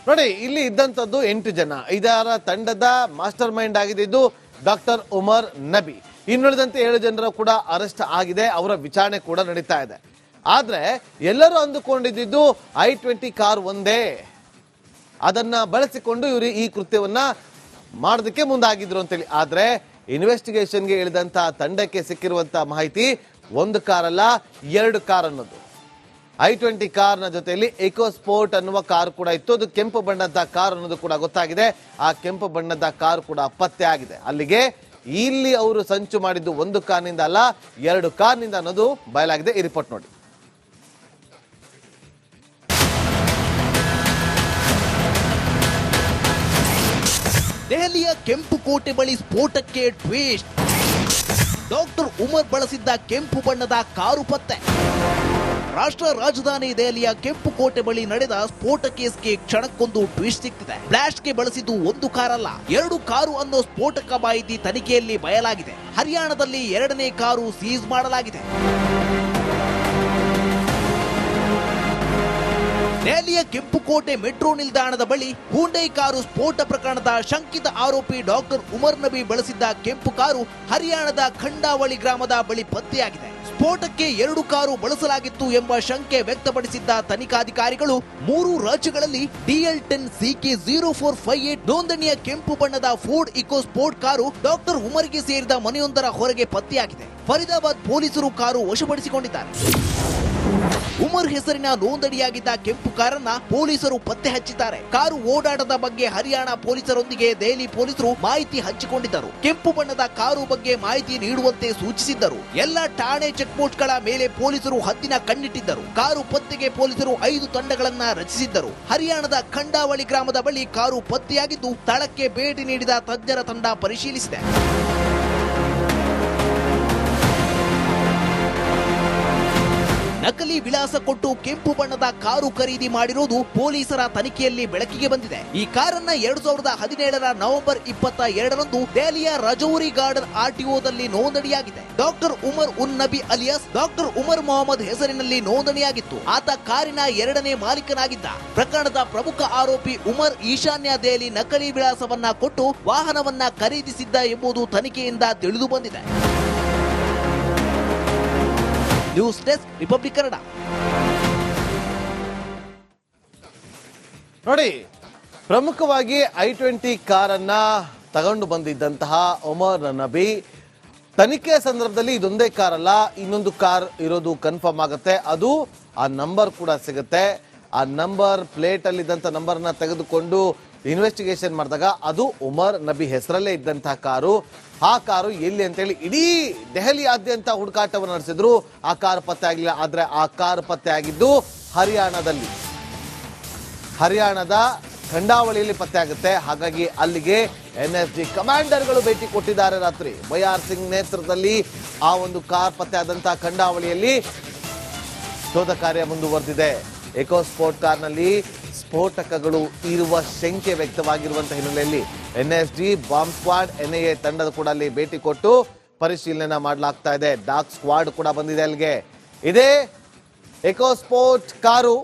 ನೋಡಿ, ಇಲ್ಲಿ ಇದ್ದಂಥದ್ದು 8 ಜನ. ಇದರ ತಂಡದ ಮಾಸ್ಟರ್ ಮೈಂಡ್ ಆಗಿದ್ದು ಡಾಕ್ಟರ್ ಉಮರ್ ನಬಿ. ಇನ್ನುಳಿದಂತೆ 7 ಜನರು ಕೂಡ ಅರೆಸ್ಟ್ ಆಗಿದೆ. ಅವರ ವಿಚಾರಣೆ ಕೂಡ ನಡೀತಾ ಇದೆ. ಆದ್ರೆ ಎಲ್ಲರೂ ಅಂದುಕೊಂಡಿದ್ದು i20 ಕಾರ್ ಒಂದೇ, ಅದನ್ನ ಬಳಸಿಕೊಂಡು ಇವರು ಈ ಕೃತ್ಯವನ್ನ ಮಾಡೋದಕ್ಕೆ ಮುಂದಾಗಿದ್ರು ಅಂತೇಳಿ. ಆದ್ರೆ ಇನ್ವೆಸ್ಟಿಗೇಷನ್ಗೆ ಇಳಿದಂತ ತಂಡಕ್ಕೆ ಸಿಕ್ಕಿರುವಂತ ಮಾಹಿತಿ 1 ಕಾರ್ ಅಲ್ಲ, 2 ಕಾರ್ ಅನ್ನೋದು. i20 ಕಾರ್ನ ಜೊತೆಯಲ್ಲಿ ಎಕೋಸ್ಪೋರ್ಟ್ ಅನ್ನುವ ಕಾರ್ ಕೂಡ ಇತ್ತು. ಅದು ಕೆಂಪು ಬಣ್ಣದ ಕಾರ್ ಅನ್ನೋದು ಕೂಡ ಗೊತ್ತಾಗಿದೆ. ಆ ಕೆಂಪು ಬಣ್ಣದ ಕಾರ್ ಕೂಡ ಪತ್ತೆ ಆಗಿದೆ. ಅಲ್ಲಿಗೆ ಇಲ್ಲಿ ಅವರು ಸಂಚು ಮಾಡಿದ್ದು 1 ಕಾರ್ನಿಂದ ಅಲ್ಲ, 2 ಕಾರ್ನಿಂದ ಅನ್ನೋದು ಬಯಲಾಗಿದೆ. ಈ ರಿಪೋರ್ಟ್ ನೋಡಿ. ದೆಹಲಿಯ ಕೆಂಪು ಕೋಟೆ ಬಳಿ ಸ್ಫೋಟಕ್ಕೆ ಟ್ವಿಸ್ಟ್. ಡಾಕ್ಟರ್ ಉಮರ್ ಬಳಸಿದ್ದ ಕೆಂಪು ಬಣ್ಣದ ಕಾರು ಪತ್ತೆ. ರಾಷ್ಟ್ರ ರಾಜಧಾನಿ ದೆಹಲಿಯ ಕೆಂಪು ಕೋಟೆ ಬಳಿ ನಡೆದ ಸ್ಫೋಟ ಕೇಸ್ಗೆ ಕ್ಷಣಕ್ಕೊಂದು ಟ್ವಿಸ್ಟ್ ಸಿಕ್ತಿದೆ. ಬ್ಲಾಸ್ಟ್ಗೆ ಬಳಸಿದ್ದು 1 ಕಾರ್ ಅಲ್ಲ, 2 ಕಾರು ಅನ್ನೋ ಸ್ಫೋಟಕ ಮಾಹಿತಿ ತನಿಖೆಯಲ್ಲಿ ಬಯಲಾಗಿದೆ. ಹರಿಯಾಣದಲ್ಲಿ 2ನೇ ಕಾರು ಸೀಸ್ ಮಾಡಲಾಗಿದೆ. ದೆಹಲಿಯ ಕೆಂಪುಕೋಟೆ ಮೆಟ್ರೋ ನಿಲ್ದಾಣದ ಬಳಿ ಹ್ಯುಂಡೈ ಕಾರು ಸ್ಫೋಟ ಪ್ರಕರಣದ ಶಂಕಿತ ಆರೋಪಿ ಡಾಕ್ಟರ್ ಉಮರ್ ನಬಿ ಬಳಸಿದ್ದ ಕೆಂಪು ಕಾರು ಹರಿಯಾಣದ ಖಂಡಾವಳಿ ಗ್ರಾಮದ ಬಳಿ ಪತ್ತೆಯಾಗಿದೆ. ಸ್ಫೋಟಕ್ಕೆ 2 ಕಾರು ಬಳಸಲಾಗಿತ್ತು ಎಂಬ ಶಂಕೆ ವ್ಯಕ್ತಪಡಿಸಿದ್ದ ತನಿಖಾಧಿಕಾರಿಗಳು 3 ರಾಜ್ಯಗಳಲ್ಲಿ DL10 CK0458 ನೋಂದಣಿಯ ಕೆಂಪು ಬಣ್ಣದ Ford EcoSport car doctor ಉಮರ್ಗೆ ಸೇರಿದ ಮನೆಯೊಂದರ ಹೊರಗೆ ಪತ್ತೆಯಾಗಿದೆ. ಫರೀದಾಬಾದ್ ಪೊಲೀಸರು ಕಾರು ವಶಪಡಿಸಿಕೊಂಡಿದ್ದಾರೆ. ಉಮರ್ ಹೆಸರಿನ ನೋಂದಣಿಯಾಗಿದ್ದ ಕೆಂಪು ಕಾರನ್ನ ಪೊಲೀಸರು ಪತ್ತೆ ಹಚ್ಚಿದ್ದಾರೆ. ಕಾರು ಓಡಾಟದ ಬಗ್ಗೆ ಹರಿಯಾಣ ಪೊಲೀಸರೊಂದಿಗೆ ದೆಹಲಿ ಪೊಲೀಸರು ಮಾಹಿತಿ ಹಂಚಿಕೊಂಡಿದ್ದರು. ಕೆಂಪು ಬಣ್ಣದ ಕಾರು ಬಗ್ಗೆ ಮಾಹಿತಿ ನೀಡುವಂತೆ ಸೂಚಿಸಿದ್ದರು. ಎಲ್ಲ ಠಾಣೆ ಚೆಕ್ಪೋಸ್ಟ್ಗಳ ಮೇಲೆ ಪೊಲೀಸರು ಹದ್ದಿನ ಕಣ್ಣಿಟ್ಟಿದ್ದರು. ಕಾರು ಪತ್ತೆಗೆ ಪೊಲೀಸರು 5 ತಂಡಗಳನ್ನ ರಚಿಸಿದ್ದರು. ಹರಿಯಾಣದ ಖಂಡಾವಳಿ ಗ್ರಾಮದ ಬಳಿ ಕಾರು ಪತ್ತೆಯಾಗಿದ್ದು ಸ್ಥಳಕ್ಕೆ ಭೇಟಿ ನೀಡಿದ ತಜ್ಞರ ತಂಡ ಪರಿಶೀಲಿಸಿದೆ. ನಕಲಿ ವಿಳಾಸ ಕೊಟ್ಟು ಕೆಂಪು ಬಣ್ಣದ ಕಾರು ಖರೀದಿ ಮಾಡಿರುವುದು ಪೊಲೀಸರ ತನಿಖೆಯಲ್ಲಿ ಬೆಳಕಿಗೆ ಬಂದಿದೆ. ಈ ಕಾರನ್ನ 2017ರ ನವೆಂಬರ್ 22ರಂದು ದೆಹಲಿಯ Rajouri garden RTOದಲ್ಲಿ ನೋಂದಣಿಯಾಗಿದೆ. Doctor Umar un Nabi alias doctor Umar Mohammed ಹೆಸರಿನಲ್ಲಿ ನೋಂದಣಿಯಾಗಿತ್ತು. ಆತ ಕಾರಿನ 2ನೇ ಮಾಲೀಕನಾಗಿದ್ದ. ಪ್ರಕರಣದ ಪ್ರಮುಖ ಆರೋಪಿ ಉಮರ್ ಈಶಾನ್ಯ ದೆಹಲಿ ನಕಲಿ ವಿಳಾಸವನ್ನ ಕೊಟ್ಟು ವಾಹನವನ್ನ ಖರೀದಿಸಿದ್ದ ಎಂಬುದು ತನಿಖೆಯಿಂದ ತಿಳಿದು ಬಂದಿದೆ. News desk republic Kannada. ನೋಡಿ, ಪ್ರಮುಖವಾಗಿ i20 ಕಾರನ್ನ ತಗೊಂಡು ಬಂದಿದ್ದಂತಹ ಉಮರ್ ನಬಿ ತನಿಖೆ ಸಂದರ್ಭದಲ್ಲಿ ಇದೊಂದೇ ಕಾರ್ ಅಲ್ಲ, ಇನ್ನೊಂದು ಕಾರ್ ಇರೋದು ಕನ್ಫರ್ಮ್ ಆಗುತ್ತೆ. ಅದು ಆ ನಂಬರ್ ಕೂಡ ಸಿಗುತ್ತೆ. ಆ ನಂಬರ್ ಪ್ಲೇಟ್ ಅಲ್ಲಿ ಇದ್ದಂತ ನಂಬರ್ನ ತೆಗೆದುಕೊಂಡು ಇನ್ವೆಸ್ಟಿಗೇಷನ್ ಮಾಡಿದಾಗ ಅದು ಉಮರ್ ನಬಿ ಹೆಸರಲ್ಲೇ ಇದ್ದಂತಹ ಕಾರು. ಆ ಕಾರು ಎಲ್ಲಿ ಅಂತೇಳಿ ಇಡೀ ದೆಹಲಿಯಾದ್ಯಂತ ಹುಡುಕಾಟವನ್ನು ನಡೆಸಿದ್ರು. ಆ ಕಾರು ಪತ್ತೆ ಆಗಲಿಲ್ಲ. ಆದ್ರೆ ಆ ಕಾರು ಪತ್ತೆ ಆಗಿದ್ದು ಹರಿಯಾಣದ ಖಂಡಾವಳಿಯಲ್ಲಿ ಪತ್ತೆ ಆಗುತ್ತೆ. ಹಾಗಾಗಿ ಅಲ್ಲಿಗೆ NSG ಕಮಾಂಡರ್ಗಳು ಭೇಟಿ ಕೊಟ್ಟಿದ್ದಾರೆ. ರಾತ್ರಿ ಬಯಾರ್ ಸಿಂಗ್ ನೇತೃತ್ವದಲ್ಲಿ ಆ ಒಂದು ಕಾರ್ ಪತ್ತೆ ಆದಂತಹ ಖಂಡಾವಳಿಯಲ್ಲಿ ಶೋಧ ಕಾರ್ಯ ಮುಂದುವರೆದಿದೆ. ಎಕೋ ಸ್ಪೋರ್ಟ್ ಕಾರ್ನಲ್ಲಿ ಸ್ಫೋಟಕಗಳು ಇರುವ ಶಂಕೆ ವ್ಯಕ್ತವಾಗಿರುವಂತಹ ಹಿನ್ನೆಲೆಯಲ್ಲಿ NSG ಬಾಂಬ್ ಸ್ಕ್ವಾಡ್ NIA ತಂಡದ ಕೂಡ ಅಲ್ಲಿ ಭೇಟಿ ಕೊಟ್ಟು ಪರಿಶೀಲನೆ ಮಾಡಲಾಗ್ತಾ ಇದೆ. ಡಾಗ್ ಸ್ಕ್ವಾಡ್ ಕೂಡ ಬಂದಿದೆ ಅಲ್ಲಿಗೆ. ಇದೇ ಎಕೋ ಸ್ಪೋರ್ಟ್ ಕಾರು,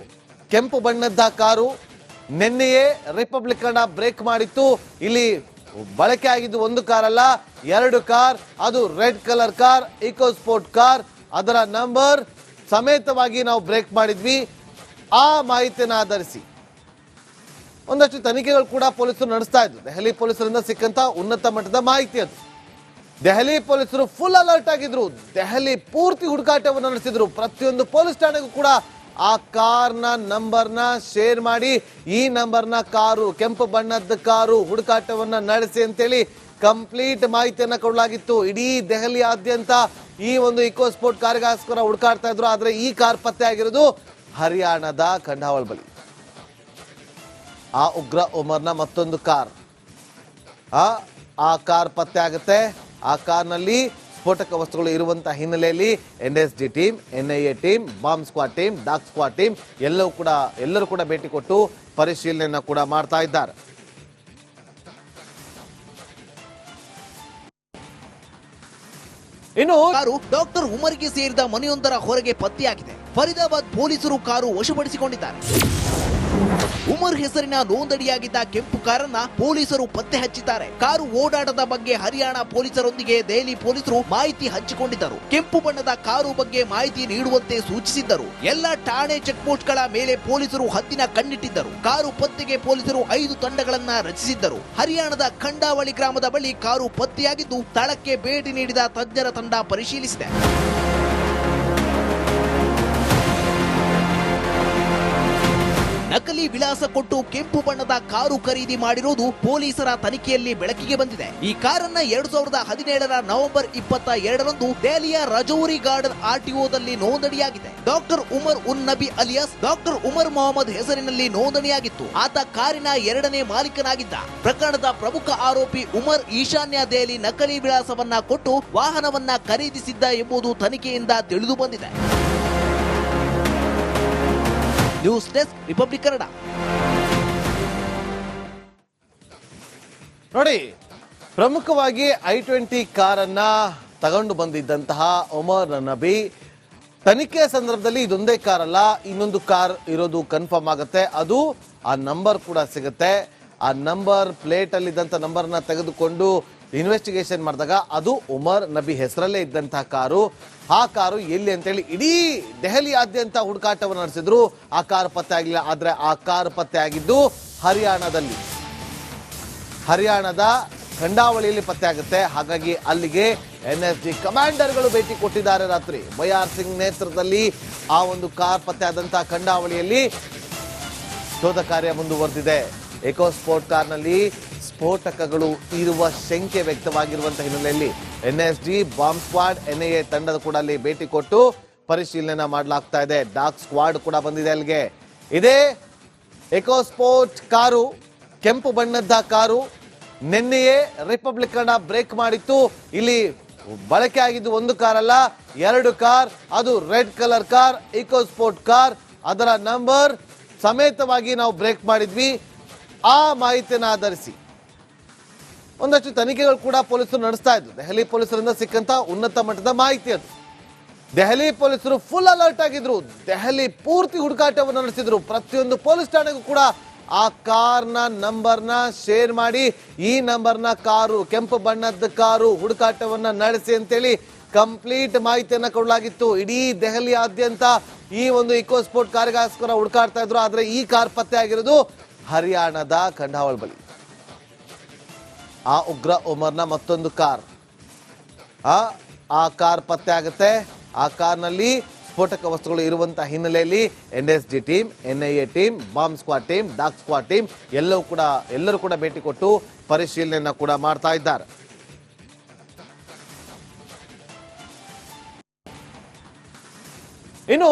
ಕೆಂಪು ಬಣ್ಣದ ಕಾರು, ನಿನ್ನೆಯೇ ರಿಪಬ್ಲಿಕ್ ಕನ್ನಡ ಬ್ರೇಕ್ ಮಾಡಿತ್ತು. ಇಲ್ಲಿ ಬಳಕೆ ಆಗಿದ್ದು 1 ಕಾರ್ ಅಲ್ಲ, 2 ಕಾರ್. ಅದು red colour car, EcoSport car. ಅದರ ನಂಬರ್ ಸಮೇತವಾಗಿ ನಾವು ಬ್ರೇಕ್ ಮಾಡಿದ್ವಿ. ಆ ಮಾಹಿತಿಯನ್ನು ಆಧರಿಸಿ ಒಂದಷ್ಟು ತನಿಖೆಗಳು ಕೂಡ ಪೊಲೀಸರು ನಡೆಸ್ತಾ ಇದ್ರು. ದೆಹಲಿ ಪೊಲೀಸರಿಂದ ಸಿಕ್ಕಂತ ಉನ್ನತ ಮಟ್ಟದ ಮಾಹಿತಿ ಅದು. ದೆಹಲಿ ಪೊಲೀಸರು ಫುಲ್ ಅಲರ್ಟ್ ಆಗಿದ್ರು. ದೆಹಲಿ ಪೂರ್ತಿ ಹುಡುಕಾಟವನ್ನು ನಡೆಸಿದ್ರು. ಪ್ರತಿಯೊಂದು ಪೊಲೀಸ್ ಠಾಣೆಗೂ ಕೂಡ ಆ ಕಾರ್ನ ನಂಬರ್ನ ಶೇರ್ ಮಾಡಿ, ಈ ನಂಬರ್ನ ಕಾರು, ಕೆಂಪು ಬಣ್ಣದ ಕಾರು ಹುಡುಕಾಟವನ್ನ ನಡೆಸಿ ಅಂತೇಳಿ ಕಂಪ್ಲೀಟ್ ಮಾಹಿತಿಯನ್ನ ಕೊಡಲಾಗಿತ್ತು. ಇಡೀ ದೆಹಲಿಯಾದ್ಯಂತ ಈ ಒಂದು ಇಕೋ ಸ್ಪೋರ್ಟ್ ಕಾರ್ಗೋಸ್ಕರ ಹುಡುಕಾಡ್ತಾ ಇದ್ರು. ಆದ್ರೆ ಈ ಕಾರ್ ಪತ್ತೆ ಆಗಿರೋದು ಹರಿಯಾಣದ ಖಂಡಾವಳಿ ಬಳಿ. ಆ ಉಗ್ರ ಉಮರ್ನ ಮತ್ತೊಂದು ಕಾರ್, ಆ ಕಾರ್ ಪತ್ತೆ ಆಗುತ್ತೆ. ಆ ಕಾರ್ನಲ್ಲಿ ಸ್ಫೋಟಕ ವಸ್ತುಗಳು ಇರುವಂತಹ ಹಿನ್ನೆಲೆಯಲ್ಲಿ NSG team, NIA team, bomb squad team, dog squad team ಎಲ್ಲರೂ ಕೂಡ ಭೇಟಿ ಕೊಟ್ಟು ಪರಿಶೀಲನೆಯನ್ನ ಕೂಡ ಮಾಡ್ತಾ ಇದ್ದಾರೆ. ಇನ್ನು ಕಾರು ಡಾಕ್ಟರ್ ಉಮರ್ಗೆ ಸೇರಿದ ಮನೆಯೊಂದರ ಹೊರಗೆ ಪತ್ತೆಯಾಗಿದೆ. ಫರೀದಾಬಾದ್ ಪೊಲೀಸರು ಕಾರು ವಶಪಡಿಸಿಕೊಂಡಿದ್ದಾರೆ. ಉಮರ್ ಹೆಸರಿನ ನೋಂದಣಿಯಾಗಿದ್ದ ಕೆಂಪು ಕಾರನ್ನ ಪೊಲೀಸರು ಪತ್ತೆ ಹಚ್ಚಿದ್ದಾರೆ. ಕಾರು ಓಡಾಟದ ಬಗ್ಗೆ ಹರಿಯಾಣ ಪೊಲೀಸರೊಂದಿಗೆ ದೆಹಲಿ ಪೊಲೀಸರು ಮಾಹಿತಿ ಹಂಚಿಕೊಂಡಿದ್ದರು. ಕೆಂಪು ಬಣ್ಣದ ಕಾರು ಬಗ್ಗೆ ಮಾಹಿತಿ ನೀಡುವಂತೆ ಸೂಚಿಸಿದ್ದರು. ಎಲ್ಲ ಠಾಣೆ ಚೆಕ್ ಪೋಸ್ಟ್ಗಳ ಮೇಲೆ ಪೊಲೀಸರು ಹದ್ದಿನ ಕಣ್ಣಿಟ್ಟಿದ್ದರು. ಕಾರು ಪತ್ತೆಗೆ ಪೊಲೀಸರು 5 ತಂಡಗಳನ್ನ ರಚಿಸಿದ್ದರು. ಹರಿಯಾಣದ ಖಂಡಾವಳಿ ಗ್ರಾಮದ ಬಳಿ ಕಾರು ಪತ್ತೆಯಾಗಿದ್ದು ಸ್ಥಳಕ್ಕೆ ಭೇಟಿ ನೀಡಿದ ತಜ್ಞರ ತಂಡ ಪರಿಶೀಲಿಸಿದೆ. ನಕಲಿ ವಿಳಾಸ ಕೊಟ್ಟು ಕೆಂಪು ಬಣ್ಣದ ಕಾರು ಖರೀದಿ ಮಾಡಿರುವುದು ಪೊಲೀಸರ ತನಿಖೆಯಲ್ಲಿ ಬೆಳಕಿಗೆ ಬಂದಿದೆ. ಈ ಕಾರನ್ನ 2017 ನವೆಂಬರ್ 22ರಂದು ದೆಹಲಿಯ Rajouri garden ಆರ್ಟಿಒದಲ್ಲಿ ನೋಂದಣಿಯಾಗಿದೆ. Doctor Umar un Nabi alias doctor Umar Mohammed ಹೆಸರಿನಲ್ಲಿ ನೋಂದಣಿಯಾಗಿತ್ತು. ಆತ ಕಾರಿನ 2ನೇ ಮಾಲೀಕನಾಗಿದ್ದ. ಪ್ರಕರಣದ ಪ್ರಮುಖ ಆರೋಪಿ ಉಮರ್ ಈಶಾನ್ಯ ದೆಹಲಿ ನಕಲಿ ವಿಳಾಸವನ್ನ ಕೊಟ್ಟು ವಾಹನವನ್ನ ಖರೀದಿಸಿದ್ದ ಎಂಬುದು ತನಿಖೆಯಿಂದ ತಿಳಿದು ಬಂದಿದೆ. News desk republic Kannada. ನೋಡಿ, ಪ್ರಮುಖವಾಗಿ i20 ಕಾರನ್ನ ತಗೊಂಡು ಬಂದಿದ್ದಂತಹ ಉಮರ್ ನಬಿ ತನಿಖೆ ಸಂದರ್ಭದಲ್ಲಿ ಇದೊಂದೇ ಕಾರ್ ಅಲ್ಲ, ಇನ್ನೊಂದು ಕಾರ್ ಇರೋದು ಕನ್ಫರ್ಮ್ ಆಗುತ್ತೆ. ಅದು ಆ ನಂಬರ್ ಕೂಡ ಸಿಗುತ್ತೆ. ಆ ನಂಬರ್ ಪ್ಲೇಟ್ ಅಲ್ಲಿ ಇದ್ದಂತ ನಂಬರ್ನ ತೆಗೆದುಕೊಂಡು ಇನ್ವೆಸ್ಟಿಗೇಷನ್ ಮಾಡಿದಾಗ ಅದು ಉಮರ್ ನಬಿ ಹೆಸರಲ್ಲೇ ಇದ್ದಂತಹ ಕಾರು. ಆ ಕಾರು ಎಲ್ಲಿ ಅಂತೇಳಿ ಇಡೀ ದೆಹಲಿಯಾದ್ಯಂತ ಹುಡುಕಾಟವನ್ನು ನಡೆಸಿದ್ರು. ಆ ಕಾರು ಪತ್ತೆ ಆಗಲಿಲ್ಲ. ಆದ್ರೆ ಆ ಕಾರು ಪತ್ತೆ ಆಗಿದ್ದು ಹರಿಯಾಣದ ಖಂಡಾವಳಿಯಲ್ಲಿ ಪತ್ತೆ ಆಗುತ್ತೆ. ಹಾಗಾಗಿ ಅಲ್ಲಿಗೆ NSG ಕಮಾಂಡರ್ಗಳು ಭೇಟಿ ಕೊಟ್ಟಿದ್ದಾರೆ. ರಾತ್ರಿ ಬಯಾರ್ ಸಿಂಗ್ ನೇತೃತ್ವದಲ್ಲಿ ಆ ಒಂದು ಕಾರ್ ಪತ್ತೆ ಆದಂತಹ ಖಂಡಾವಳಿಯಲ್ಲಿ ಶೋಧ ಕಾರ್ಯ ಮುಂದುವರೆದಿದೆ. ಎಕೋ ಸ್ಪೋರ್ಟ್ ಕಾರ್ನಲ್ಲಿ ಸ್ಫೋಟಕಗಳು ಇರುವ ಶಂಕೆ ವ್ಯಕ್ತವಾಗಿರುವಂತಹ ಹಿನ್ನೆಲೆಯಲ್ಲಿ NSG ಬಾಂಬ್ ಸ್ಕ್ವಾಡ್ NIA ತಂಡದ ಕೂಡ ಅಲ್ಲಿ ಭೇಟಿ ಕೊಟ್ಟು ಪರಿಶೀಲನೆ ಮಾಡಲಾಗ್ತಾ ಇದೆ. ಡಾಗ್ ಸ್ಕ್ವಾಡ್ ಕೂಡ ಬಂದಿದೆ ಅಲ್ಲಿಗೆ. ಇದೇ ಎಕೋ ಸ್ಪೋರ್ಟ್ ಕಾರು, ಕೆಂಪು ಬಣ್ಣದ ಕಾರು, ನಿನ್ನೆಯೇ ರಿಪಬ್ಲಿಕ್ ಕನ್ನಡ ಬ್ರೇಕ್ ಮಾಡಿತ್ತು. ಇಲ್ಲಿ ಬಳಕೆ ಆಗಿದ್ದು ಒಂದು ಕಾರ್ ಅಲ್ಲ, 2 ಕಾರ್. ಅದು red colour car, EcoSport car. ಅದರ ನಂಬರ್ ಸಮೇತವಾಗಿ ನಾವು ಬ್ರೇಕ್ ಮಾಡಿದ್ವಿ. ಆ ಮಾಹಿತಿಯನ್ನು ಆಧರಿಸಿ ಒಂದಷ್ಟು ತನಿಖೆಗಳು ಕೂಡ ಪೊಲೀಸರು ನಡೆಸ್ತಾ ಇದ್ರು. ದೆಹಲಿ ಪೊಲೀಸರಿಂದ ಸಿಕ್ಕಂತ ಉನ್ನತ ಮಟ್ಟದ ಮಾಹಿತಿ ಅದು. ದೆಹಲಿ ಪೊಲೀಸರು ಫುಲ್ ಅಲರ್ಟ್ ಆಗಿದ್ರು. ದೆಹಲಿ ಪೂರ್ತಿ ಹುಡುಕಾಟವನ್ನು ನಡೆಸಿದ್ರು. ಪ್ರತಿಯೊಂದು ಪೊಲೀಸ್ ಠಾಣೆಗೂ ಕೂಡ ಆ ಕಾರ್ನ ನಂಬರ್ನ ಶೇರ್ ಮಾಡಿ, ಈ ನಂಬರ್ನ ಕಾರು, ಕೆಂಪು ಬಣ್ಣದ ಕಾರು ಹುಡುಕಾಟವನ್ನ ನಡೆಸಿ ಅಂತೇಳಿ ಕಂಪ್ಲೀಟ್ ಮಾಹಿತಿಯನ್ನ ಕೊಡಲಾಗಿತ್ತು. ಇಡೀ ದೆಹಲಿಯಾದ್ಯಂತ ಈ ಒಂದು ಇಕೋ ಸ್ಪೋರ್ಟ್ ಕಾರಿಗೋಸ್ಕರ ಹುಡುಕಾಡ್ತಾ ಇದ್ರು. ಆದ್ರೆ ಈ ಕಾರ್ ಪತ್ತೆ ಆಗಿರೋದು ಹರಿಯಾಣದ ಖಂಡಾವಳಿ ಬಳಿ. ಆ ಉಗ್ರ ಉಮರ್ನ ಮತ್ತೊಂದು ಕಾರ್, ಆ ಕಾರ್ ಪತ್ತೆ ಆಗುತ್ತೆ. ಆ ಕಾರ್ನಲ್ಲಿ ಸ್ಫೋಟಕ ವಸ್ತುಗಳು ಇರುವಂತಹ ಹಿನ್ನೆಲೆಯಲ್ಲಿ NSG team, NIA team, bomb squad team, dog squad team ಎಲ್ಲರೂ ಕೂಡ ಭೇಟಿ ಕೊಟ್ಟು ಪರಿಶೀಲನೆಯನ್ನ ಕೂಡ ಮಾಡ್ತಾ ಇದ್ದಾರೆ. ಇನ್ನು